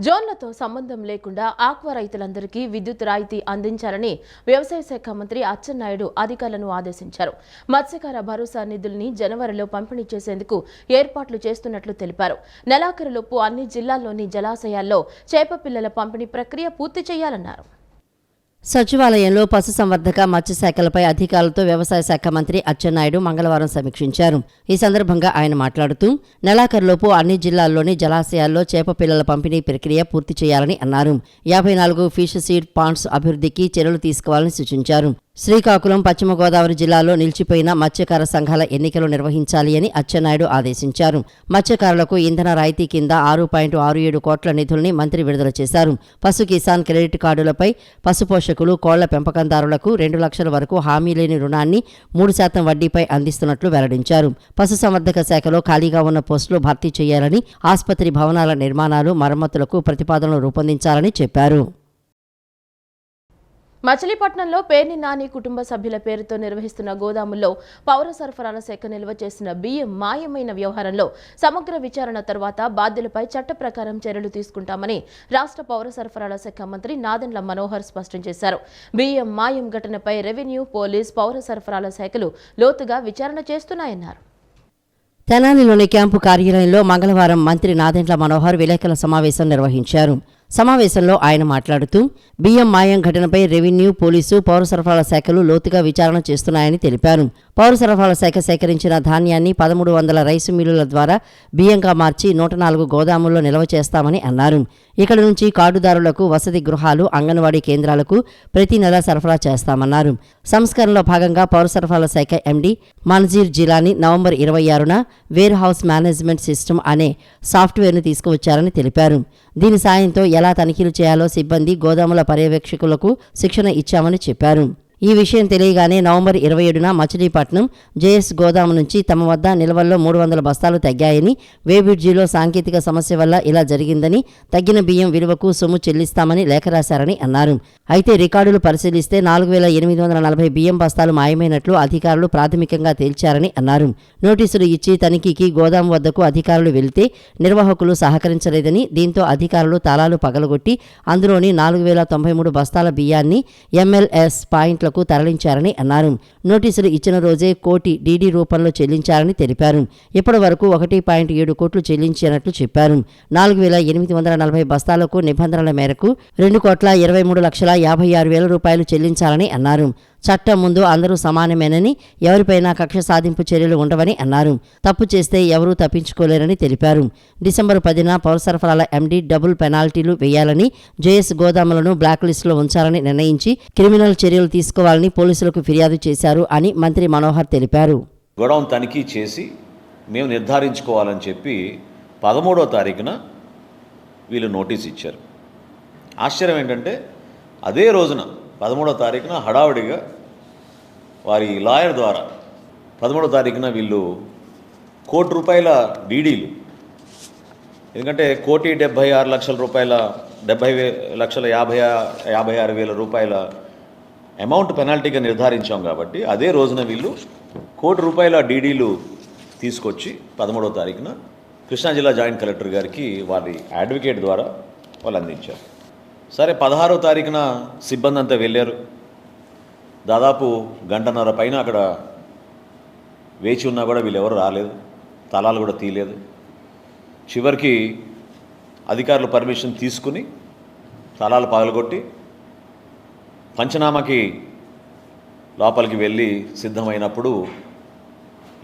జోన్లతో సంబంధం లేకుండా ఆక్వా రైతులందరికీ విద్యుత్ రాయితీ అందించాలని వ్యవసాయ శాఖ మంత్రి అచ్చెన్నాయుడు అధికారులను ఆదేశించారు. మత్స్యకార భరోసా నిధుల్ని జనవరిలో పంపిణీ చేసేందుకు ఏర్పాట్లు చేస్తున్నట్లు తెలిపారు. నెలాఖరులోపు అన్ని జిల్లాల్లోని జలాశయాల్లో చేప పిల్లల పంపిణీ ప్రక్రియ పూర్తి చేయాలన్నారు. సచివాలయంలో పశుసంవర్ధక మత్స్యశాఖలపై అధికారులతో వ్యవసాయ శాఖ మంత్రి అచ్చెన్నాయుడు మంగళవారం సమీక్షించారు. ఈ సందర్భంగా ఆయన మాట్లాడుతూ నెలాఖరులోపు అన్ని జిల్లాల్లోని జలాశయాల్లో చేప పిల్లల పంపిణీ ప్రక్రియ పూర్తి చేయాలని అన్నారు. 54 ఫిష్ సీడ్ పాండ్స్ అభివృద్ధికి చర్యలు తీసుకోవాలని సూచించారు. శ్రీకాకుళం, పశ్చిమ గోదావరి జిల్లాలో నిలిచిపోయిన మత్స్యకార సంఘాల ఎన్నికలు నిర్వహించాలి అని అచ్చెన్నాయుడు ఆదేశించారు. మత్స్యకారులకు ఇంధన రాయితీ కింద 6.67 కోట్ల నిధుల్ని మంత్రి విడుదల చేశారు. పశు కిసాన్ క్రెడిట్ కార్డులపై పశుపోషకులు, కోళ్ల పెంపకందారులకు 2 లక్షల వరకు హామీ లేని రుణాన్ని 3% వడ్డీపై అందిస్తున్నట్లు వెల్లడించారు. పశుసంవర్ధక శాఖలో ఖాళీగా ఉన్న పోస్టులు భర్తీ చేయాలని, ఆసుపత్రి భవనాల నిర్మాణాలు, మరమ్మతులకు ప్రతిపాదనలు రూపొందించాలని చెప్పారు. మచిలీపట్నంలో పేర్ని నాని కుటుంబ సభ్యుల పేరుతో నిర్వహిస్తున్న గోదాముల్లో పౌర సరఫరాల శాఖ నిల్వ చేసిన బియ్యం మాయమైన వ్యవహారంలో సమగ్ర విచారణ తర్వాత బాధ్యులపై చట్ట ప్రకారం చర్యలు తీసుకుంటామని రాష్ట్ర పౌర సరఫరాల శాఖ మంత్రి నాదెండ్ల మనోహర్ స్పష్టం చేశారు. బియ్యం మాయం ఘటనపై రెవెన్యూ, పోలీస్, పౌర సరఫరాల శాఖలు లోతుగా విచారణ చేస్తున్నాయన్నారు. తెనాలిలోని క్యాంపు కార్యాలయంలో మంగళవారం మంత్రి నాదెండ్ల మనోహర్ విలేకరుల సమావేశం నిర్వహించారు. సమావేశంలో ఆయన మాట్లాడుతూ బియ్యం మాయం ఘటనపై రెవెన్యూ, పోలీసు, పౌర సరఫరాల శాఖలు లోతుగా విచారణ చేస్తున్నాయని తెలిపారు. పౌర సరఫరాల శాఖ సేకరించిన ధాన్యాన్ని 1300 రైసు మిల్లుల ద్వారా బియ్యంగా మార్చి 104 గోదాముల్లో నిల్వ చేస్తామని అన్నారు. ఇక్కడి నుంచి కార్డుదారులకు వసతి గృహాలు, అంగన్వాడీ కేంద్రాలకు ప్రతి నెల సరఫరా చేస్తామన్నారు. సంస్కరణలో భాగంగా పౌర సరఫరాల శాఖ ఎండీ మన్జీర్ జిలానీ నవంబర్ 26న వేర్ హౌస్ మేనేజ్మెంట్ సిస్టమ్ అనే సాఫ్ట్వేర్ను తీసుకువచ్చారని తెలిపారు. దీని సాయంతో ఎలా తనిఖీలు చేయాలో సిబ్బంది, గోదాముల పర్యవేక్షకులకు శిక్షణ ఇచ్చామని చెప్పారు. ఈ విషయం తెలియగానే నవంబర్ 27న మచిలీపట్నం జేఎస్ గోదాము నుంచి తమ వద్ద నిల్వల్లో 300 బస్తాలు తగ్గాయని, వేబ్రిడ్జిలో సాంకేతిక సమస్య వల్ల ఇలా జరిగిందని, తగ్గిన బియ్యం విలువకు సొమ్ము చెల్లిస్తామని లేఖ రాశారని అన్నారు. అయితే రికార్డులు పరిశీలిస్తే 4840 బియ్యం బస్తాలు మాయమైనట్లు అధికారులు ప్రాథమికంగా తేల్చారని అన్నారు. నోటీసులు ఇచ్చి తనిఖీకి గోదాము వద్దకు అధికారులు వెళితే నిర్వాహకులు సహకరించలేదని, దీంతో అధికారులు తాళాలు పగలగొట్టి అందులోని 4093 బస్తాల బియ్యాన్ని ఎంఎల్ఎస్ పాయింట్లకు తరలించారని అన్నారు. నోటీసులు ఇచ్చిన రోజే కోటి డీడీ రూపంలో చెల్లించారని తెలిపారు. ఇప్పటి వరకు 1.7 కోట్లు చెల్లించినట్లు చెప్పారు. 4840 బస్తాలకు నిబంధనల మేరకు 2,23,56,000 రూపాయలు చెల్లించాలని అన్నారు. చట్టం ముందు అందరూ సమానమేనని, ఎవరిపైనా కక్ష సాధింపు చర్యలు ఉండవని అన్నారు. తప్పు చేస్తే ఎవరూ తప్పించుకోలేరని తెలిపారు. డిసెంబర్ 10న పౌర సరఫరాల ఎండీ డబుల్ పెనాల్టీలు వేయాలని, జేఎస్ గోదాములను బ్లాక్ లిస్టులో ఉంచాలని నిర్ణయించి క్రిమినల్ చర్యలు తీసుకోవాలని పోలీసులకు ఫిర్యాదు చేశారు అని మంత్రి మనోహర్ తెలిపారు. గోడౌన్ తనిఖీ చేసి మేము నిర్ధారించుకోవాలని చెప్పి 13వ తారీఖున వీళ్ళు నోటీస్ ఇచ్చారు. ఆశ్చర్యం ఏంటంటే అదే రోజున 13వ తారీఖున హడావుడిగా వారి లాయర్ ద్వారా 13వ తారీఖున వీళ్ళు ₹1,00,00,000 డీడీలు, ఎందుకంటే ₹1,76,00,000 ₹70,56,000 అమౌంట్ పెనాల్టీగా నిర్ధారించాం కాబట్టి అదే రోజున వీళ్ళు ₹1,00,00,000 డీడీలు తీసుకొచ్చి 13వ తారీఖున కృష్ణా జిల్లా జాయింట్ కలెక్టర్ గారికి వారి అడ్వకేట్ ద్వారా వాళ్ళు అందించారు. సరే, 16వ తారీఖున సిబ్బంది అంతా వెళ్ళారు. దాదాపు గంటన్నర పైన అక్కడ వేచి ఉన్నా కూడా వీళ్ళెవరు రాలేదు, తలాలు కూడా తీయలేదు. చివరికి అధికారులు పర్మిషన్ తీసుకుని తలాలు పగలగొట్టి పంచనామాకి లోపలికి వెళ్ళి సిద్ధమైనప్పుడు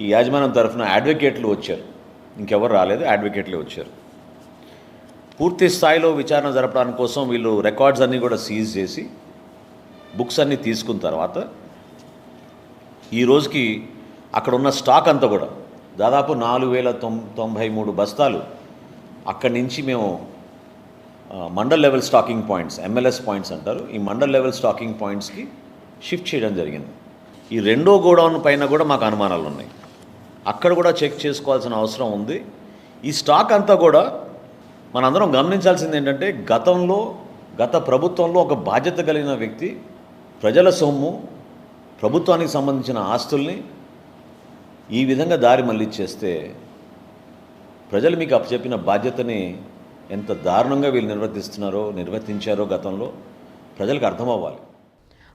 ఈ యాజమాన్యం తరఫున అడ్వకేట్లు వచ్చారు. ఇంకెవరు రాలేదు, అడ్వకేట్లే వచ్చారు. పూర్తి స్థాయిలో విచారణ జరపడానికి కోసం వీళ్ళు రికార్డ్స్ అన్నీ కూడా సీజ్ చేసి బుక్స్ అన్నీ తీసుకున్న తర్వాత ఈ రోజుకి అక్కడ ఉన్న స్టాక్ అంతా కూడా దాదాపు 4093 బస్తాలు అక్కడి నుంచి మేము mandal level stocking points, MLS points అంటారు, ఈ మండల్ లెవెల్ స్టాకింగ్ పాయింట్స్కి షిఫ్ట్ చేయడం జరిగింది. ఈ రెండో గోడౌన్ పైన కూడా మాకు అనుమానాలు ఉన్నాయి, అక్కడ కూడా చెక్ చేసుకోవాల్సిన అవసరం ఉంది. ఈ స్టాక్ అంతా కూడా మనందరం గమనించాల్సింది ఏంటంటే గత ప్రభుత్వంలో ఒక బాధ్యత కలిగిన వ్యక్తి ప్రజల సొమ్ము, ప్రభుత్వానికి సంబంధించిన ఆస్తుల్ని ఈ విధంగా దారి మళ్ళిచ్చేస్తే ప్రజలు మీకు అప్పచెప్పిన బాధ్యతని ఎంత దారుణంగా వీళ్ళు నిర్వర్తించారో గతంలో ప్రజలకు అర్థమవ్వాలి.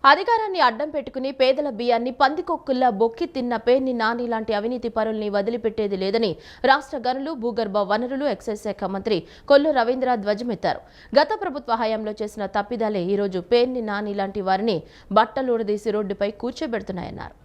అధికారాన్ని అడ్డం పెట్టుకుని పేదల బియ్యాన్ని పందికొక్కుల్లా బొక్కి తిన్న పేర్ని నాని లాంటి అవినీతి పరుల్ని వదిలిపెట్టేది లేదని రాష్ట్ర గనులు, భూగర్భ వనరులు, ఎక్సైజ్ శాఖ మంత్రి కొల్లు రవీంద్ర ధ్వజమెత్తారు. గత ప్రభుత్వ హయాంలో చేసిన తప్పిదాలే ఈరోజు పేర్ని నాని లాంటి వారిని బట్టలూడదీసి రోడ్డుపై కూర్చోబెడుతున్నాయన్నారు.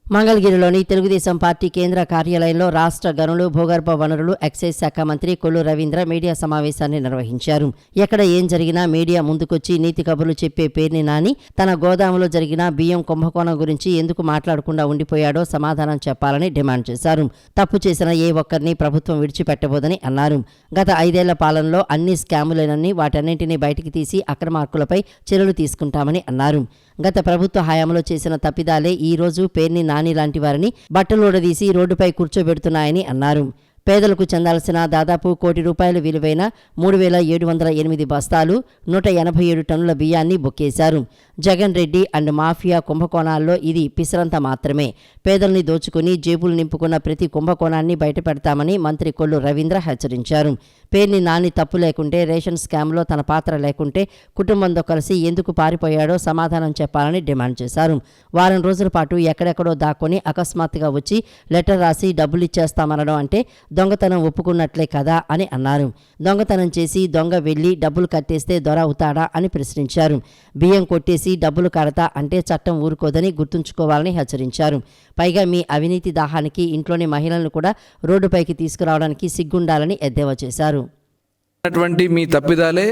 మంగళగిరిలోని తెలుగుదేశం పార్టీ కేంద్ర కార్యాలయంలో రాష్ట్ర గనులు, భూగర్భ వనరులు, ఎక్సైజ్ శాఖ మంత్రి కొల్లు రవీంద్ర మీడియా సమావేశాన్ని నిర్వహించారు. ఎక్కడ ఏం జరిగినా మీడియా ముందుకొచ్చి నీతి కబుర్లు చెప్పే పేర్ని నాని తన గోదాములో జరిగిన బియ్యం కుంభకోణం గురించి ఎందుకు మాట్లాడకుండా ఉండిపోయాడో సమాధానం చెప్పాలని డిమాండ్ చేశారు. తప్పు చేసిన ఏ ఒక్కరిని ప్రభుత్వం విడిచిపెట్టబోదని అన్నారు. గత 5 ఏళ్ల పాలనలో అన్ని స్కాములేనని వాటన్నింటినీ బయటికి తీసి అక్రమార్కులపై చర్యలు తీసుకుంటామని అన్నారు. గత ప్రభుత్వ హయాంలో చేసిన తప్పిదాలే ఈ రోజు పేర్ని నాని లాంటి వారిని బట్టలూడదీసి రోడ్డుపై కూర్చోబెడుతున్నాయని అన్నారు. పేదలకు చెందాల్సిన దాదాపు ₹1 కోటి విలువైన 3,708 బస్తాలు 187 టన్నుల బియ్యాన్ని బొక్కేశారు. జగన్ రెడ్డి అండ్ మాఫియా కుంభకోణాల్లో ఇది పిసరంత మాత్రమే. పేదల్ని దోచుకుని జేబులు నింపుకున్న ప్రతి కుంభకోణాన్ని బయటపెడతామని మంత్రి కొల్లు రవీంద్ర హెచ్చరించారు. పేర్ని నాని తప్పు లేకుంటే, రేషన్ స్కామ్లో తన పాత్ర లేకుంటే కుటుంబంతో కలిసి ఎందుకు పారిపోయాడో సమాధానం చెప్పాలని డిమాండ్ చేశారు. వారం రోజుల పాటు ఎక్కడెక్కడో దాక్కొని అకస్మాత్తుగా వచ్చి లెటర్ రాసి డబ్బులు ఇచ్చేస్తామనడం అంటే దొంగతనం ఒప్పుకున్నట్లే కదా అని అన్నారు. దొంగతనం చేసి దొంగ వెళ్లి డబ్బులు కట్టేస్తే దొర అవుతాడా అని ప్రశ్నించారు. బియ్యం కొట్టేసి డబ్బులు కడతా అంటే చట్టం ఊరుకోదని గుర్తుంచుకోవాలని హెచ్చరించారు. పైగా మీ అవినీతి దాహానికి ఇంట్లోని మహిళలను కూడా రోడ్డుపైకి తీసుకురావడానికి సిగ్గుండాలని ఎద్దేవా చేశారు. మీ తప్పిదాలే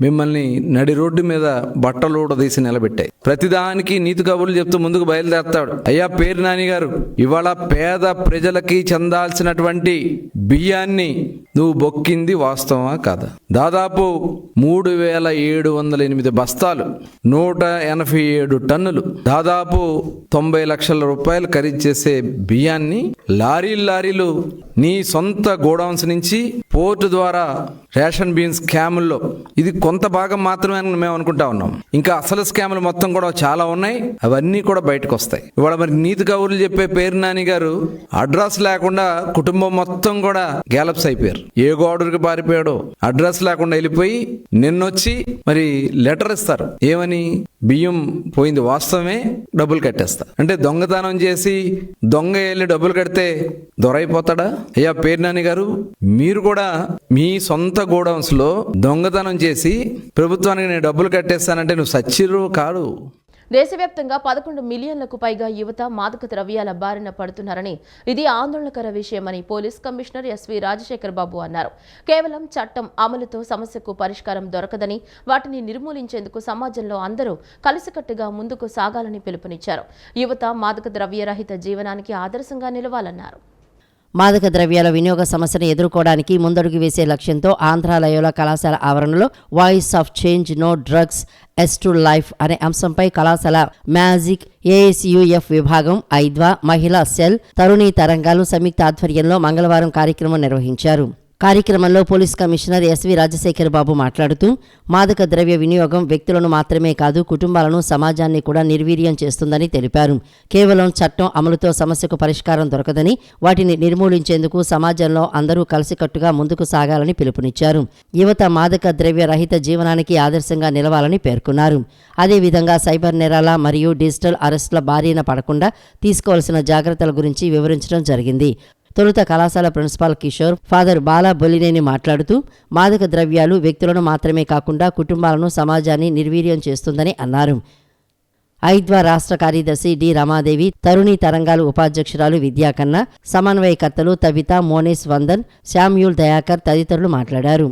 మిమ్మల్ని నడి రోడ్డు మీద బట్టలూడదీసి నిలబెట్టాయి. ప్రతిదానికి నీతి కబుర్లు చెప్తూ ముందుకు బయలుదేరతాడు. అయ్యా పేర్ని నాని గారు, ఇవాళ పేద ప్రజలకి చెందాల్సినటువంటి బియ్యాన్ని నువ్వు బొక్కింది వాస్తవమా కాదా? దాదాపు 3,708 బస్తాలు, 187 టన్నులు, దాదాపు 90 లక్షల రూపాయలు ఖరీదు చేసే బియ్యాన్ని లారీలు నీ సొంత గోడౌన్స్ నుంచి పోర్టు ద్వారా రేషన్ బియ్యం స్కాముల్లో ఇది కొంత భాగం మాత్రమే మేము అనుకుంటా ఉన్నాం. ఇంకా అసలు స్కాములు మొత్తం కూడా చాలా ఉన్నాయి. అవన్నీ కూడా బయటకు వస్తాయి. ఇవాళ మరి నీతి కబుర్లు చెప్పే పేర్ని నాని గారు అడ్రస్ లేకుండా కుటుంబం మొత్తం కూడా గ్యాలప్స్ అయిపోయారు. ఏ గోడూరికి పారిపోయాడో అడ్రస్ లేకుండా వెళ్ళిపోయి నిన్నొచ్చి మరి లెటర్ ఇస్తారు. ఏమని? బియ్యం పోయింది వాస్తవమే, డబ్బులు కట్టేస్తా అంటే దొంగతనం చేసి దొంగ వెళ్ళి డబ్బులు కడితే దొరైపోతాడా? అయ్యా పేర్ని నాని గారు, మీరు కూడా మీ సొంత గోడౌన్స్ లో దొంగతనం చేసి ప్రభుత్వానికి నేను డబ్బులు కట్టేస్తానంటే నువ్వు సచ్చిరు కాడు. దేశవ్యాప్తంగా 11 మిలియన్లకు పైగా యువత మాదక ద్రవ్యాల బారిన పడుతున్నారని, ఇది ఆందోళనకర విషయమని పోలీస్ కమిషనర్ ఎస్వి రాజశేఖర్ బాబు అన్నారు. కేవలం చట్టం అమలుతో సమస్యకు పరిష్కారం దొరకదని, వాటిని నిర్మూలించేందుకు సమాజంలో అందరూ కలిసికట్టుగా ముందుకు సాగాలని పిలుపునిచ్చారు. యువత మాదక ద్రవ్య రహిత జీవనానికి ఆదర్శంగా నిలవాలన్నారు. మాదక ద్రవ్యాల వినియోగ సమస్యను ఎదుర్కోవడానికి ముందడుగు వేసే లక్ష్యంతో ఆంధ్ర లయోలా కళాశాల ఆవరణలో voice of change, no drugs, yes to life అనే అంశంపై కళాశాల మ్యాజిక్, ఏఎస్యుఎఫ్ విభాగం, ఐద్వా, మహిళా సెల్, తరుణీ తరంగాలు సంయుక్త ఆధ్వర్యంలో మంగళవారం కార్యక్రమం నిర్వహించారు. కార్యక్రమంలో పోలీస్ కమిషనర్ ఎస్వి రాజశేఖర్ బాబు మాట్లాడుతూ, మాదక ద్రవ్య వినియోగం వ్యక్తులను మాత్రమే కాదు కుటుంబాలను, సమాజాన్ని కూడా నిర్వీర్యం చేస్తుందని తెలిపారు. కేవలం చట్టం అమలుతో సమస్యకు పరిష్కారం దొరకదని, వాటిని నిర్మూలించేందుకు సమాజంలో అందరూ కలిసికట్టుగా ముందుకు సాగాలని పిలుపునిచ్చారు. యువత మాదక ద్రవ్య రహిత జీవనానికి ఆదర్శంగా నిలవాలని పేర్కొన్నారు. అదేవిధంగా సైబర్ నేరాల మరియు డిజిటల్ అరెస్టుల బారిన పడకుండా తీసుకోవాల్సిన జాగ్రత్తల గురించి వివరించడం జరిగింది. తొలుత కళాశాల ప్రిన్సిపాల్ కిషోర్, ఫాదర్ బాలా బొలినేని మాట్లాడుతూ, మాదక ద్రవ్యాలు వ్యక్తులను మాత్రమే కాకుండా కుటుంబాలను, సమాజాన్ని నిర్వీర్యం చేస్తుందని అన్నారు. ఐద్వా రాష్ట్ర కార్యదర్శి డి రమాదేవి, తరుణీ తరంగాలు ఉపాధ్యక్షురాలు విద్యాకన్న, సమన్వయకర్తలు తవిత, మోనేస్ వందన్, శామ్యూల్ దయాకర్ తదితరులు మాట్లాడారు.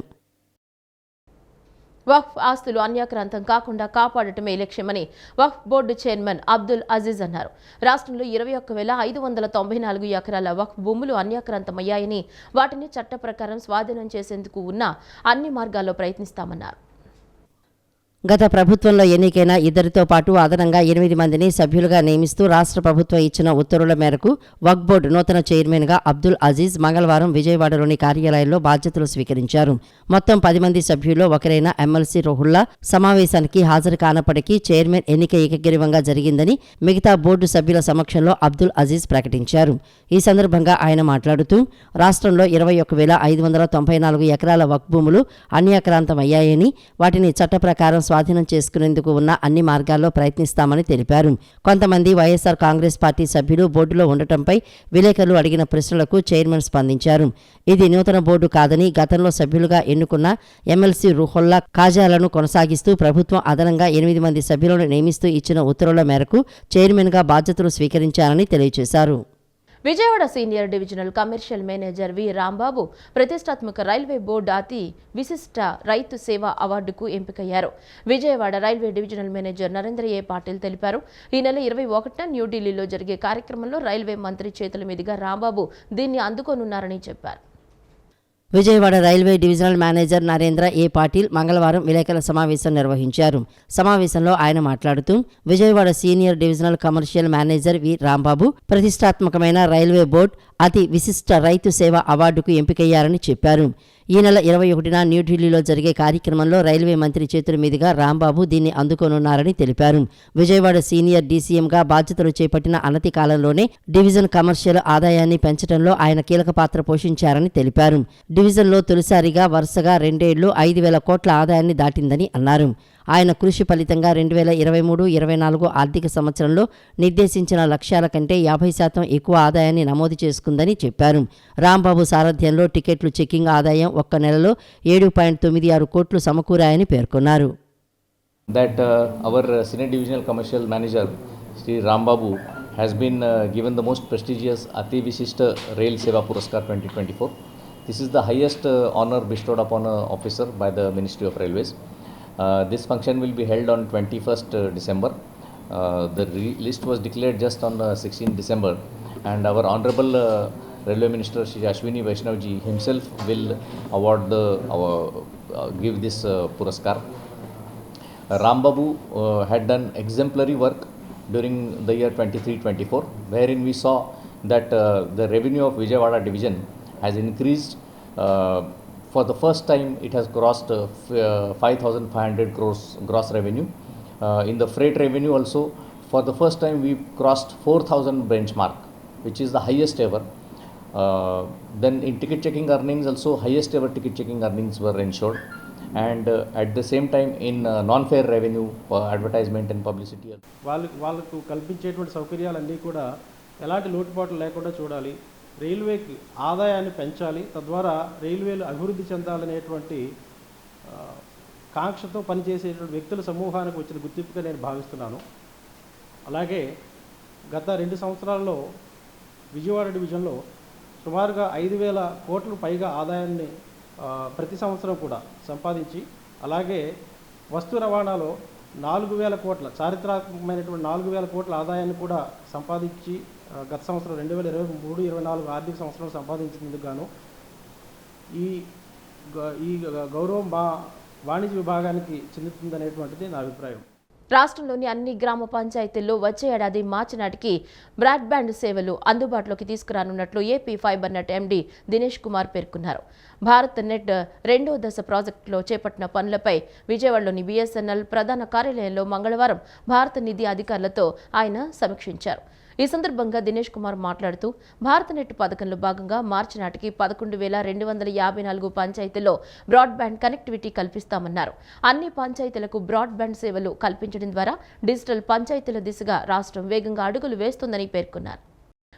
వక్ఫ్ ఆస్తులు అన్యాక్రాంతం కాకుండా కాపాడటమే లక్ష్యమని వక్ఫ్ బోర్డు చైర్మన్ అబ్దుల్ అజీజ్ అన్నారు. రాష్ట్రంలో 21,594 ఎకరాల వక్ఫ్ భూములు అన్యాక్రాంతమయ్యాయని, వాటిని చట్ట ప్రకారం స్వాధీనం చేసేందుకు ఉన్న అన్ని మార్గాల్లో ప్రయత్నిస్తామన్నారు. గత ప్రభుత్వంలో ఎన్నికైన ఇద్దరితో పాటు అదనంగా 8 మందిని సభ్యులుగా నియమిస్తూ రాష్ట్ర ప్రభుత్వం ఇచ్చిన ఉత్తర్వుల మేరకు వక్ఫ్ బోర్డు నూతన చైర్మన్గా అబ్దుల్ అజీజ్ మంగళవారం విజయవాడలోని కార్యాలయంలో బాధ్యతలు స్వీకరించారు. మొత్తం 10 మంది సభ్యుల్లో ఒకరైన ఎమ్మెల్సీ రోహుల్లా సమావేశానికి హాజరు కానప్పటికీ చైర్మన్ ఎన్నిక ఏకగ్రీవంగా జరిగిందని మిగతా బోర్డు సభ్యుల సమక్షంలో అబ్దుల్ అజీజ్ ప్రకటించారు. ఈ సందర్భంగా ఆయన మాట్లాడుతూ రాష్ట్రంలో 21,594 ఎకరాల వక్ఫ్ భూములు అన్యాక్రాంతమయ్యాయని, వాటిని చట్ట ప్రకారం స్వాధీనం చేసుకునేందుకు ఉన్న అన్ని మార్గాల్లో ప్రయత్నిస్తామని తెలిపారు. కొంతమంది వైఎస్ఆర్ కాంగ్రెస్ పార్టీ సభ్యులు బోర్డులో ఉండటంపై విలేకరులు అడిగిన ప్రశ్నలకు చైర్మన్ స్పందించారు. ఇది నూతన బోర్డు కాదని, గతంలో సభ్యులుగా ఎన్నుకున్న ఎమ్మెల్సీ రుహుల్లా కాజాలను కొనసాగిస్తూ ప్రభుత్వం అదనంగా 8 మంది సభ్యులను నియమిస్తూ ఇచ్చిన ఉత్తర్వుల మేరకు చైర్మన్గా బాధ్యతలు స్వీకరించారని తెలియజేశారు. Vijayawada senior divisional commercial manager V Rambabu ప్రతిష్టాత్మక రైల్వే బోర్డు అతి విశిష్ట రైతు సేవ అవార్డుకు ఎంపికయ్యారు. Vijayawada railway divisional manager Narendra A Patil తెలిపారు. ఈ నెల 21న న్యూఢిల్లీలో జరిగే కార్యక్రమంలో రైల్వే మంత్రి చేతుల మీదుగా రాంబాబు దీన్ని అందుకోనున్నారని చెప్పారు. Vijayawada railway divisional manager Narendra A Patil మంగళవారం విలేకరుల సమావేశం నిర్వహించారు. సమావేశంలో ఆయన మాట్లాడుతూ Vijayawada senior divisional commercial manager V Rambabu ప్రతిష్టాత్మకమైన రైల్వే బోర్డు అతి విశిష్ట రైతు సేవ అవార్డుకు ఎంపికయ్యారని చెప్పారు. ఈ నెల 21న న్యూఢిల్లీలో జరిగే కార్యక్రమంలో రైల్వే మంత్రి చేతుల మీదుగా రాంబాబు దీన్ని అందుకోనున్నారని తెలిపారు. విజయవాడ సీనియర్ డీసీఎంగా బాధ్యతలు చేపట్టిన అనతి కాలంలోనే డివిజన్ కమర్షియల్ ఆదాయాన్ని పెంచడంలో ఆయన కీలక పాత్ర పోషించారని తెలిపారు. డివిజన్లో తొలిసారిగా వరుసగా 2 ఏళ్లు 5,000 కోట్ల ఆదాయాన్ని దాటిందని అన్నారు. ఆయన కృషి ఫలితంగా 2023-24 ఆర్థిక సంవత్సరంలో నిర్దేశించిన లక్ష్యాల కంటే 50% ఎక్కువ ఆదాయాన్ని నమోదు చేసుకుందని చెప్పారు. రాంబాబు సారథ్యంలో టికెట్లు చెక్కింగ్ ఆదాయం ఒక్క నెలలో 7.96 కోట్లు సమకూరాయని పేర్కొన్నారు. That our senior divisional commercial manager Sri Rambabu has been given the most prestigious Ati Vishishta Rail Seva Puraskar 2024. This is the highest honor bestowed upon an officer by the Ministry of Railways. This function will be held on 21st December. The list was declared just on 16th December, and our Honorable Railway Minister Shri Ashwini Vaishnavji himself will award give this Puraskar. Rambabu had done exemplary work during the year 23-24, wherein we saw that the revenue of Vijayawada division has increased. For the first time, it has crossed 5,500 crores gross revenue. In the freight revenue also, for the first time, we crossed 4,000 benchmark, which is the highest ever. Then in ticket checking earnings also, highest ever ticket checking earnings were ensured. And at the same time, in non-fare revenue, advertisement and publicity. వాళ్ళకు కల్పించేటువంటి సౌకర్యాలన్నీ కూడా ఎలాంటి లోటుపాట్లు లేకుండా చూడాలి, రైల్వేకి ఆదాయాన్ని పెంచాలి, తద్వారా రైల్వేలు అభివృద్ధి చెందాలనేటువంటి కాంక్షతో పనిచేసేటువంటి వ్యక్తుల సమూహానికి వచ్చిన గుర్తింపుగా నేను భావిస్తున్నాను. అలాగే గత 2 సంవత్సరాల్లో విజయవాడ డివిజన్లో సుమారుగా 5,000 కోట్ల పైగా ఆదాయాన్ని ప్రతి సంవత్సరం కూడా సంపాదించి, అలాగే వస్తు రవాణాలో 4,000 కోట్ల చారిత్రాత్మకమైనటువంటి 4,000 కోట్ల ఆదాయాన్ని కూడా సంపాదించి గత సంవత్సరం 2023-24 ఆర్థిక సంవత్సరం సంపాదించినందుకు గాను ఈ గౌరవం వాణిజ్య విభాగానికి చెందుతుందనేటువంటిది నా అభిప్రాయం. రాష్ట్రంలోని అన్ని గ్రామ పంచాయతీల్లో వచ్చే ఏడాది మార్చి నాటికి బ్రాడ్బ్యాండ్ సేవలు అందుబాటులోకి తీసుకురానున్నట్లు AP fibre net MD Dinesh Kumar పేర్కొన్నారు. భారత్ నెట్ 2వ దశ ప్రాజెక్టులో చేపట్టిన పనులపై విజయవాడలోని బీఎస్ఎన్ఎల్ ప్రధాన కార్యాలయంలో మంగళవారం భారత నిధి అధికారులతో ఆయన సమీక్షించారు. ఈ సందర్భంగా దినేష్ కుమార్ మాట్లాడుతూ భారత్ నెట్ పథకంలో భాగంగా మార్చి నాటికి 11,254 పంచాయతీల్లో బ్రాడ్బ్యాండ్ కనెక్టివిటీ కల్పిస్తామన్నారు. అన్ని పంచాయతీలకు బ్రాడ్బ్యాండ్ సేవలు కల్పించడం ద్వారా డిజిటల్ పంచాయతీల దిశగా రాష్ట్రం వేగంగా అడుగులు వేస్తుందని పేర్కొన్నారు.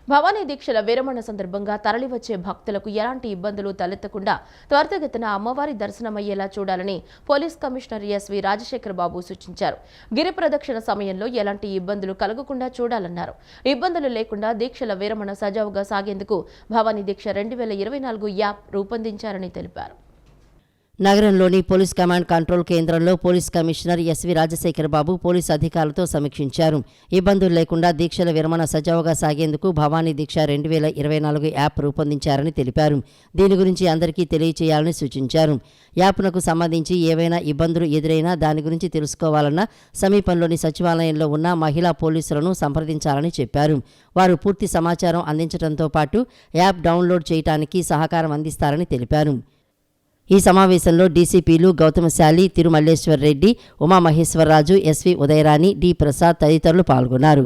భవానీ దీక్షల విరమణ సందర్భంగా తరలివచ్చే భక్తులకు ఎలాంటి ఇబ్బందులు తలెత్తకుండా త్వరితగతిన అమ్మవారి దర్శనమయ్యేలా చూడాలని పోలీస్ కమిషనర్ ఎస్వి రాజశేఖర్ బాబు సూచించారు. గిరి ప్రదక్షిణ సమయంలో ఎలాంటి ఇబ్బందులు కలగకుండా చూడాలన్నారు. ఇబ్బందులు లేకుండా దీక్షల విరమణ సజావుగా సాగేందుకు భవానీ దీక్ష 2024 యాప్ రూపొందించారని తెలిపారు. నగరంలోని పోలీస్ కమాండ్ కంట్రోల్ కేంద్రంలో పోలీస్ కమిషనర్ ఎస్వి రాజశేఖర్ బాబు పోలీసు అధికారులతో సమీక్షించారు. ఇబ్బందులు లేకుండా దీక్షల విరమణ సజావుగా సాగేందుకు భవానీ దీక్ష 2024 యాప్ రూపొందించారని తెలిపారు. దీని గురించి అందరికీ తెలియచేయాలని సూచించారు. యాప్నకు సంబంధించి ఏవైనా ఇబ్బందులు ఎదురైనా దాని గురించి తెలుసుకోవాలన్నా సమీపంలోని సచివాలయంలో ఉన్న మహిళా పోలీసులను సంప్రదించాలని చెప్పారు. వారు పూర్తి సమాచారం అందించడంతో పాటు యాప్ డౌన్లోడ్ చేయడానికి సహకారం అందిస్తారని తెలిపారు. ఈ సమావేశంలో డీసీపీలు గౌతమశాలి, తిరుమల్లేశ్వర్ రెడ్డి, ఉమామహేశ్వరరాజు, ఎస్వి ఉదయరాణి, డి ప్రసాద్ తదితరులు పాల్గొన్నారు.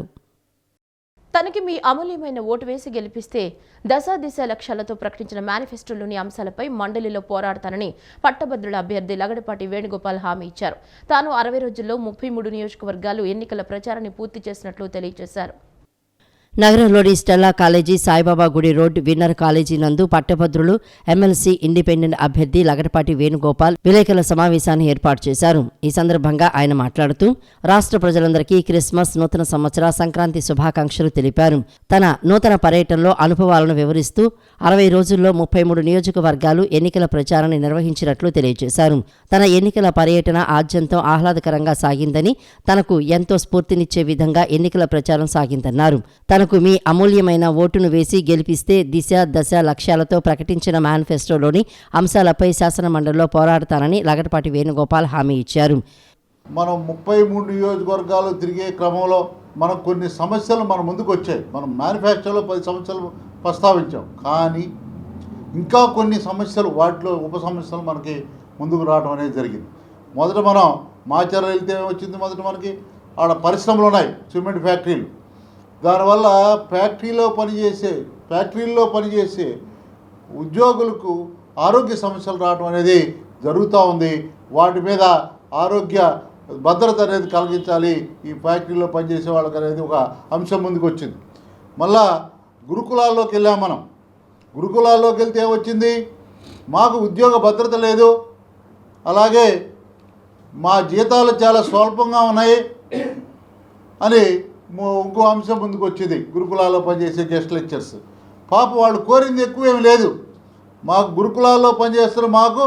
తనకి మీ అమూల్యమైన ఓటు వేసి గెలిపిస్తే దశ దిశ లక్ష్యాలతో ప్రకటించిన మేనిఫెస్టోలోని అంశాలపై మండలిలో పోరాడతానని పట్టభద్రుల అభ్యర్థి లగడపాటి వేణుగోపాల్ హామీ ఇచ్చారు. తాను 60 రోజుల్లో 33 నియోజకవర్గాలు ఎన్నికల ప్రచారాన్ని పూర్తి చేసినట్లు తెలియజేశారు. నగరంలోని స్టెల్లా కాలేజీ, సాయిబాబా గుడి రోడ్, విన్నర్ కాలేజీ నందు పట్టభద్రులు ఎమ్మెల్సీ ఇండిపెండెంట్ అభ్యర్థి లగడపాటి వేణుగోపాల్ విలేకరుల సమావేశాన్ని ఏర్పాటు చేశారు. ఈ సందర్భంగా ఆయన మాట్లాడుతూ రాష్ట్ర ప్రజలందరికీ క్రిస్మస్, నూతన సంవత్సర, సంక్రాంతి శుభాకాంక్షలు తెలిపారు. తన నూతన పర్యటనలో అనుభవాలను వివరిస్తూ 60 రోజుల్లో 33 నియోజకవర్గాలు ఎన్నికల ప్రచారాన్ని నిర్వహించినట్లు తెలియజేశారు. తన ఎన్నికల పర్యటన ఆద్యంతం ఆహ్లాదకరంగా సాగిందని, తనకు ఎంతో స్ఫూర్తినిచ్చే విధంగా ఎన్నికల ప్రచారం సాగిందన్నారు. తనకు మీ అమూల్యమైన ఓటును వేసి గెలిపిస్తే దిశ దశ లక్ష్యాలతో ప్రకటించిన మేనిఫెస్టోలోని అంశాలపై శాసనమండలిలో పోరాడతానని లగడపాటి వేణుగోపాల్ హామీ ఇచ్చారు. మనం 33 నియోజకవర్గాలు తిరిగే క్రమంలో మనకు కొన్ని సమస్యలు మన ముందుకు వచ్చాయి. మనం మేనిఫెస్టోలో 10 సమస్యలు ప్రస్తావించాం, కానీ ఇంకా కొన్ని సమస్యలు, వాటిలో ఉప సమస్యలు మనకి ముందుకు రావడం అనేది జరిగింది. మొదట మనం మాచర్ల వెళ్తే వచ్చింది, మొదట మనకి ఆడ పరిశ్రమలు ఉన్నాయి, సిమెంట్ ఫ్యాక్టరీలు. దానివల్ల ఫ్యాక్టరీల్లో పనిచేసే ఉద్యోగులకు ఆరోగ్య సమస్యలు రావడం అనేది జరుగుతూ ఉంది. వాటి మీద ఆరోగ్య భద్రత అనేది కలిగించాలి ఈ ఫ్యాక్టరీలో పనిచేసే వాళ్ళకి అనేది ఒక అంశం ముందుకు వచ్చింది. మళ్ళా గురుకులాల్లోకి వెళ్ళాం. మనం గురుకులాల్లోకి వెళ్తే ఏమొచ్చింది, మాకు ఉద్యోగ భద్రత లేదు, అలాగే మా జీతాలు చాలా స్వల్పంగా ఉన్నాయి అని ఇంకో అంశం ముందుకు వచ్చింది. గురుకులాల్లో పనిచేసే గెస్ట్ లెక్చర్స్ పాప వాళ్ళు కోరింది ఎక్కువేమి లేదు. మాకు గురుకులాల్లో పనిచేస్తున్న మాకు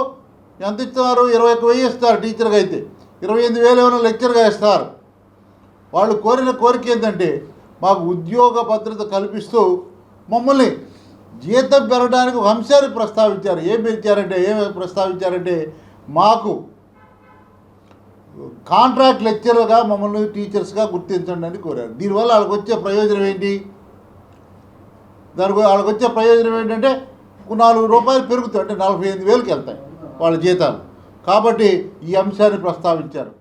ఎంత ఇస్తున్నారు, 21,000 ఇస్తారు టీచర్గా, అయితే 28,000 ఏమైనా లెక్చర్గా ఇస్తారు. వాళ్ళు కోరిన కోరిక ఏంటంటే మాకు ఉద్యోగ భద్రత కల్పిస్తూ మమ్మల్ని జీతం పెరగడానికి ఒక అంశాన్ని ప్రస్తావించారు. ఏమి ప్రస్తావించారంటే మాకు కాంట్రాక్ట్ లెక్చరర్గా మమ్మల్ని టీచర్స్గా గుర్తించండి అని కోరారు. దీనివల్ల వాళ్ళకి వచ్చే ప్రయోజనం ఏంటి? వాళ్ళకి వచ్చే ప్రయోజనం ఏంటంటే ₹4 పెరుగుతాయి, అంటే 48,000కి వెళ్తాయి వాళ్ళ జీతాలు. కాబట్టి ఈ అంశాన్ని ప్రస్తావించారు.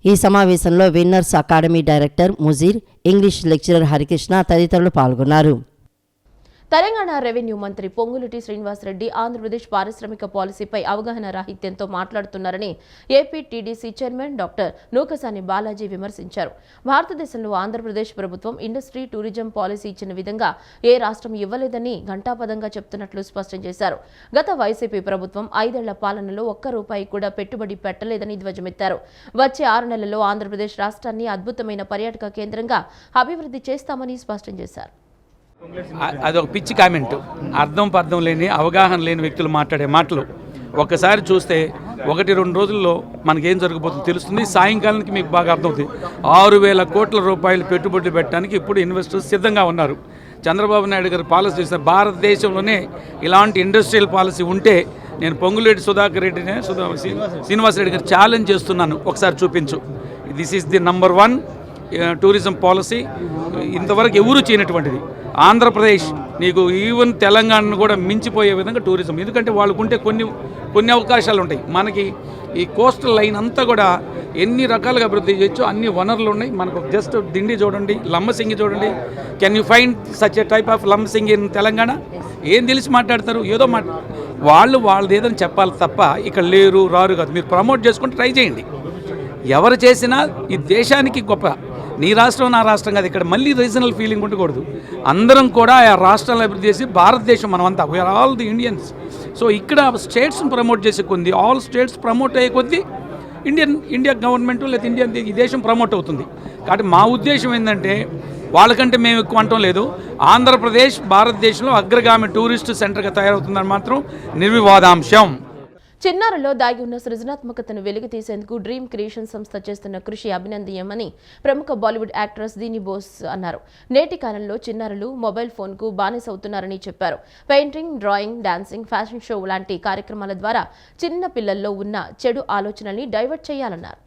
ఈ సమావేశంలో winners academy director Mujeer, English lecturer Harikrishna తదితరులు పాల్గొన్నారు. తెలంగాణ రెవెన్యూ మంత్రి పొంగులేటి శ్రీనివాసరెడ్డి ఆంధ్రప్రదేశ్ పారిశ్రామిక పాలసీపై అవగాహన రాహిత్యంతో మాట్లాడుతున్నారని AP TDC chairman doctor Nookasani Balaji విమర్శించారు. భారతదేశంలో ఆంధ్రప్రదేశ్ ప్రభుత్వం ఇండస్ట్రీ, టూరిజం పాలసీ ఇచ్చిన విధంగా ఏ రాష్ట్రం ఇవ్వలేదని ఘంటాపథంగా చెప్తున్నట్లు స్పష్టం చేశారు. గత వైసీపీ ప్రభుత్వం 5 ఏళ్ల పాలనలో ₹1 కూడా పెట్టుబడి పెట్టలేదని ధ్వజమెత్తారు. వచ్చే 6 నెలల్లో ఆంధ్రప్రదేశ్ రాష్ట్రాన్ని అద్భుతమైన పర్యాటక కేంద్రంగా అభివృద్ధి చేస్తామని స్పష్టం చేశారు. అదొక పిచ్చి కామెంట్, అర్థం లేని, అవగాహన లేని వ్యక్తులు మాట్లాడే మాటలు. ఒక్కసారి చూస్తే 1-2 రోజుల్లో మనకేం జరగబోతుందో తెలుస్తుంది. సాయంకాలానికి మీకు బాగా అర్థమవుతుంది. 6,000 కోట్ల రూపాయలు పెట్టుబడులు పెట్టడానికి ఇప్పుడు ఇన్వెస్టర్స్ సిద్ధంగా ఉన్నారు. చంద్రబాబు నాయుడు గారు పాలసీ చేస్తారు. భారతదేశంలోనే ఇలాంటి ఇండస్ట్రియల్ పాలసీ ఉంటే నేను పొంగులేటి శ్రీనివాసరెడ్డి గారు ఛాలెంజ్ చేస్తున్నాను, ఒకసారి చూపించు. This is the number 1 tourism policy, ఇంతవరకు ఎవరూ చేయనటువంటిది. ఆంధ్రప్రదేశ్ నీకు ఈవెన్ తెలంగాణను కూడా మించిపోయే విధంగా టూరిజం, ఎందుకంటే వాళ్ళకుంటే కొన్ని అవకాశాలు ఉంటాయి. మనకి ఈ కోస్టల్ లైన్ అంతా కూడా ఎన్ని రకాలుగా అభివృద్ధి చేయొచ్చు, అన్ని వనరులు ఉన్నాయి మనకు. జస్ట్ దిండి చూడండి, లంబసింగి చూడండి. Can you find such a type of Lambasingi in Telangana? ఏం తెలిసి మాట్లాడతారు? ఏదో వాళ్ళది ఏదని చెప్పాలి తప్ప ఇక్కడ రారు కాదు. మీరు ప్రమోట్ చేసుకుంటే ట్రై చేయండి. ఎవరు చేసినా ఈ దేశానికి గొప్ప. నీ రాష్ట్రం నా రాష్ట్రం కాదు, ఇక్కడ మళ్ళీ రీజనల్ ఫీలింగ్ ఉండకూడదు. అందరం కూడా ఆ రాష్ట్రాలను అభివృద్ధి చేసి భారతదేశం మనమంతా, we are all the Indians. So ఇక్కడ స్టేట్స్ని ప్రమోట్ చేసే కొద్ది, ఆల్ స్టేట్స్ ప్రమోట్ అయ్యే కొద్దీ ఇండియా గవర్నమెంట్ లేదా ఈ దేశం ప్రమోట్ అవుతుంది. కాబట్టి మా ఉద్దేశం ఏంటంటే వాళ్ళకంటే మేము ఎక్కువ అంటం లేదు. ఆంధ్రప్రదేశ్ భారతదేశంలో అగ్రగామి టూరిస్టు సెంటర్గా తయారవుతుందని మాత్రం నిర్వివాదాంశం. చిన్నారుల్లో దాగి ఉన్న సృజనాత్మకతను వెలికి తీసేందుకు డ్రీమ్ క్రియేషన్ సంస్థ చేస్తున్న కృషి అభినందనీయమని ప్రముఖ బాలీవుడ్ యాక్ట్రెస్ దీని బోస్ అన్నారు. నేటి కాలంలో చిన్నారులు మొబైల్ ఫోన్కు బానిసవుతున్నారని చెప్పారు. Painting, drawing, dancing, fashion show లాంటి కార్యక్రమాల ద్వారా చిన్న పిల్లల్లో ఉన్న చెడు ఆలోచనల్ని డైవర్ట్ చేయాలన్నారు.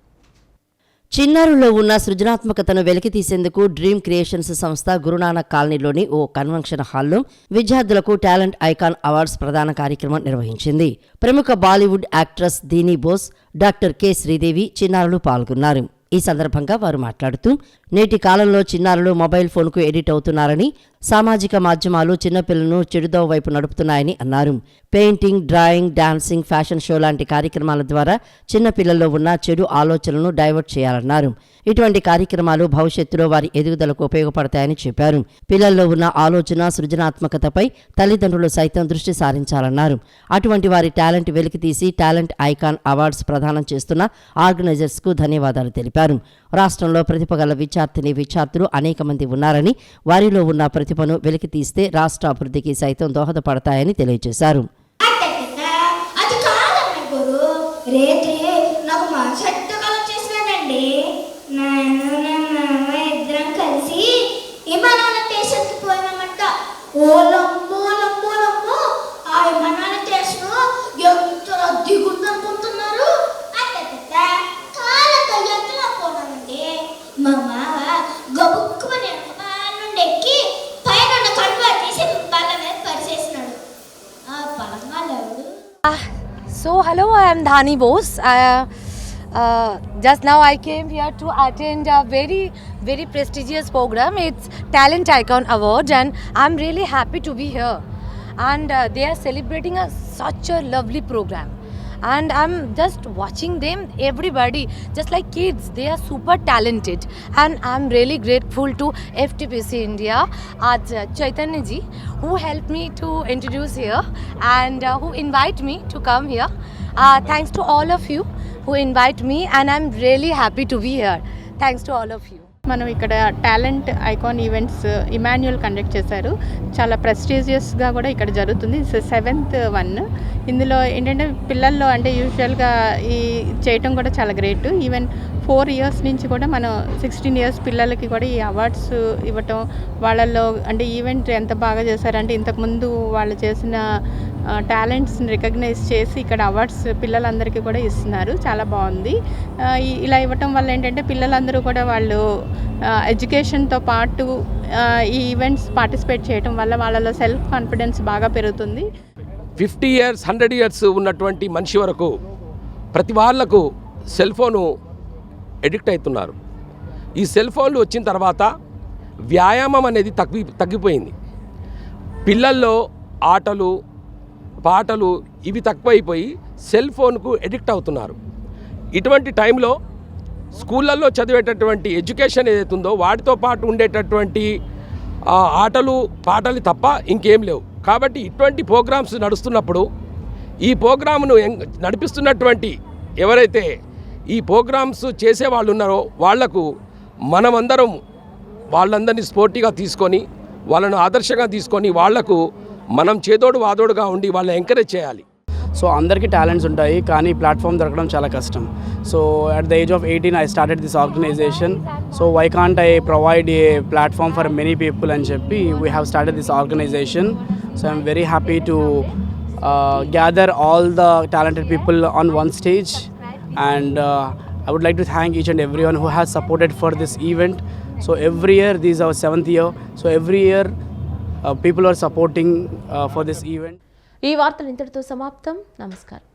చిన్నారుల్లో ఉన్న సృజనాత్మకతను వెలికితీసేందుకు డ్రీమ్ క్రియేషన్స్ సంస్థ గురునానక్ కాలనీలోని ఓ కన్వెన్షన్ హాల్లో విద్యార్థులకు టాలెంట్ ఐకాన్ అవార్డ్స్ ప్రదాన కార్యక్రమం నిర్వహించింది. ప్రముఖ బాలీవుడ్ యాక్ట్రెస్ దీని బోస్, డాక్టర్ కె శ్రీదేవి చిన్నారులు పాల్గొన్నారు. ఈ సందర్భంగా వారు మాట్లాడుతూ నేటి కాలంలో చిన్నారులు మొబైల్ ఫోన్కు ఎడిట్ అవుతున్నారని, సామాజిక మాధ్యమాలు చిన్నపిల్లలను చెడుదోవ వైపు నడుపుతున్నాయని అన్నారు. Painting, drawing, dancing, fashion show లాంటి కార్యక్రమాల ద్వారా చిన్నపిల్లల్లో ఉన్న చెడు ఆలోచనలను డైవర్ట్ చేయాలన్నారు. ఇటువంటి కార్యక్రమాలు భవిష్యత్తులో వారి ఎదుగుదలకు ఉపయోగపడతాయని చెప్పారు. పిల్లల్లో ఉన్న ఆలోచన, సృజనాత్మకతపై తల్లిదండ్రులు సైతం దృష్టి సారించాలన్నారు. అటువంటి వారి టాలెంట్ వెలికితీసి టాలెంట్ ఐకాన్ అవార్డ్స్ ప్రదానం చేస్తున్న ఆర్గనైజర్స్కు ధన్యవాదాలు తెలిపారు. రాష్ట్రంలో ప్రతిభ గల విద్యార్థులు అనేక మంది ఉన్నారని, వారిలో ఉన్న ప్రతిభను వెలికితీస్తే రాష్ట్ర అభివృద్ధికి సైతం దోహదపడతాయని తెలియజేశారు. So hello, I am Dhani Bose. Just now I came here to attend a very prestigious program. It's Talent Icon Award, and I'm really happy to be here. And they are celebrating such a lovely program. And I'm just watching them, everybody, just like kids, they are super talented. And I'm really grateful to FTPC India, Chaitanya ji, who helped me to introduce here and who invite me to come here. Thanks to all of you who invite me, and I'm really happy to be here. Thanks to all of you. మనం ఇక్కడ talent icon events Emmanuel conduct చేశారు. చాలా ప్రెస్టీజియస్గా కూడా ఇక్కడ జరుగుతుంది. It's 7th one. ఇందులో ఏంటంటే పిల్లల్లో అంటే యూజువల్గా ఈ చేయటం కూడా చాలా గ్రేట్. ఈవెన్ 4 years నుంచి కూడా మనం 16 years పిల్లలకి కూడా ఈ అవార్డ్స్ ఇవ్వటం, వాళ్ళల్లో అంటే ఈవెంట్ ఎంత బాగా చేశారంటే ఇంతకుముందు వాళ్ళు చేసిన టాలెంట్స్ని రికగ్నైజ్ చేసి ఇక్కడ అవార్డ్స్ పిల్లలందరికీ కూడా ఇస్తున్నారు. చాలా బాగుంది. ఇలా ఇవ్వటం వల్ల ఏంటంటే పిల్లలందరూ కూడా వాళ్ళు ఎడ్యుకేషన్తో పాటు ఈ ఈవెంట్స్ పార్టిసిపేట్ చేయడం వల్ల వాళ్ళలో సెల్ఫ్ కాన్ఫిడెన్స్ బాగా పెరుగుతుంది. 50 years 100 years ఉన్నటువంటి మనిషి వరకు ప్రతి వాళ్లకు సెల్ ఫోను ఎడిక్ట్ అవుతున్నారు. ఈ సెల్ ఫోన్లు వచ్చిన తర్వాత వ్యాయామం అనేది తగ్గిపోయింది. పిల్లల్లో ఆటలు, పాటలు ఇవి తక్కువైపోయి సెల్ ఫోన్కు ఎడిక్ట్ అవుతున్నారు. ఇటువంటి టైంలో స్కూళ్ళల్లో చదివేటటువంటి ఎడ్యుకేషన్ ఏదైతుందో వాటితో పాటు ఉండేటటువంటి ఆటలు, పాటలు తప్ప ఇంకేం లేవు. కాబట్టి ఇటువంటి ప్రోగ్రామ్స్ నడుస్తున్నప్పుడు ఈ ప్రోగ్రామ్ను నడిపిస్తున్నటువంటి ఎవరైతే ఈ ప్రోగ్రామ్స్ చేసే వాళ్ళు ఉన్నారో వాళ్లకు మనమందరం వాళ్ళందరినీ స్పోర్టివ్గా తీసుకొని వాళ్ళను ఆదర్శంగా తీసుకొని వాళ్లకు మనం చేదోడు వాదోడుగా ఉండి వాళ్ళని ఎంకరేజ్ చేయాలి. సో అందరికీ టాలెంట్స్ ఉంటాయి, కానీ ప్లాట్ఫామ్ దొరకడం చాలా కష్టం. So at the age of 18 I started this organization. So why can't I provide a platform for many people అని చెప్పి we have started this organization. So I'm very happy to gather all the talented people on one stage, and I would like to thank each and everyone who has supported for this event. So every year, this is our 7th year. So every year people are supporting for this event. ఈ వార్తలు ఇంతటితో సమాప్తం. నమస్కారం.